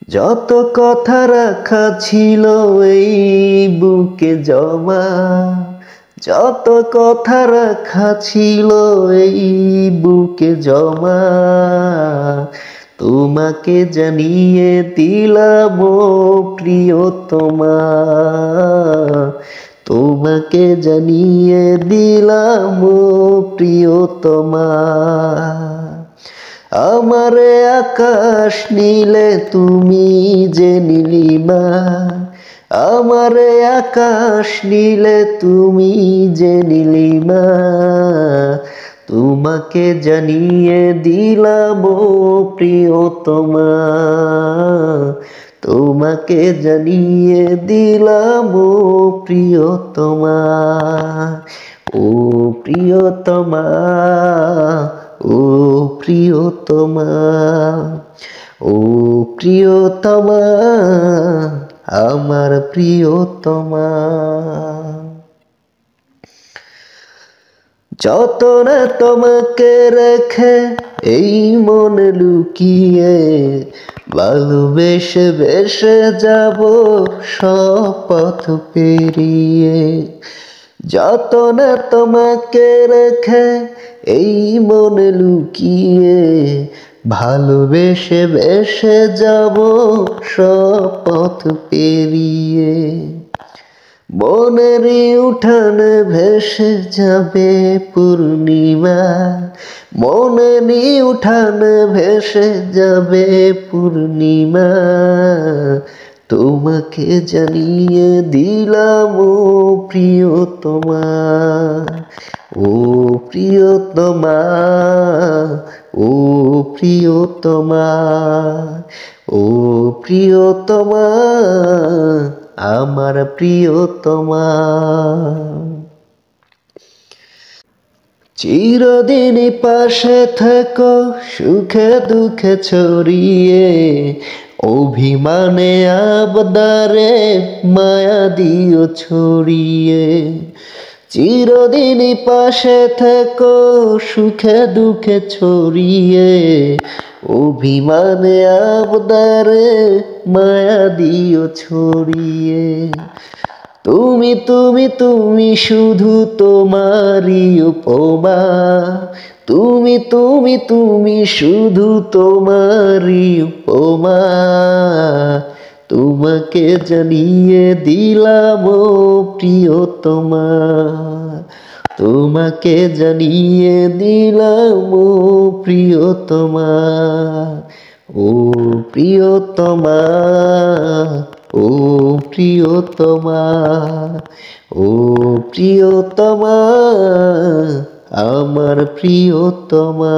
যত কথা রাখা ছিল এই বুকে জমা, যত কথা রাখা ছিল এই বুকে জমা, তোমাকে জানিয়ে দিলাম ও প্রিয়তমা, তোমাকে জানিয়ে দিলাম ও প্রিয়তমা। আমারে আকাশ নীলে তুমি যে নীলিমা, আমারে আকাশ নীলে তুমি যে নীলিমা, তোমাকে জানিয়ে দিলাম ও প্রিয়তমা, তোমাকে জানিয়ে দিলাম ও প্রিয়তমা, ও প্রিয়তমা, ও প্রিয়তমা, ও প্রিয়তমা, আমার প্রিয়তমা। যতনা তোমাকে রেখে এই মন লুকিয়ে, ভালোবেসে বেসে যাব সব পথ পেরিয়ে। যতনা তোমাকে রেখে এই মন লুকিয়ে, ভালোবেসে বেসে যাব সব পথ পেরিয়ে। মনেরই উঠানে ভেসে যাবে পূর্ণিমা, মনেরই উঠানে ভেসে যাবে পূর্ণিমা, তোমাকে জানিয়ে দিলাম ও প্রিয়তমা, ও প্রিয়তমা, ও প্রিয়তমা, ও প্রিয়তমা, আমার প্রিয়তমা। চিরদিন পাশে থেকো সুখে দুঃখে ছড়িয়ে, অভিমানে আবদারে মায়া দিও ছড়িয়ে। চিরদিন পাশে থেকো সুখে দুঃখে ছড়িয়ে, অভিমানে আবদারে মায়া দিও ছড়িয়ে। তুমি তুমি তুমি শুধু তোমারই উপমা, তুমি তুমি তুমি শুধু তোমারই উপমা, তোমাকে জানিয়ে দিলাম ও প্রিয়তমা, তোমাকে জানিয়ে দিলাম ও প্রিয়তমা, ও প্রিয়তমা, ও প্রিয়তমা, ও প্রিয়তমা, আমার প্রিয়তমা।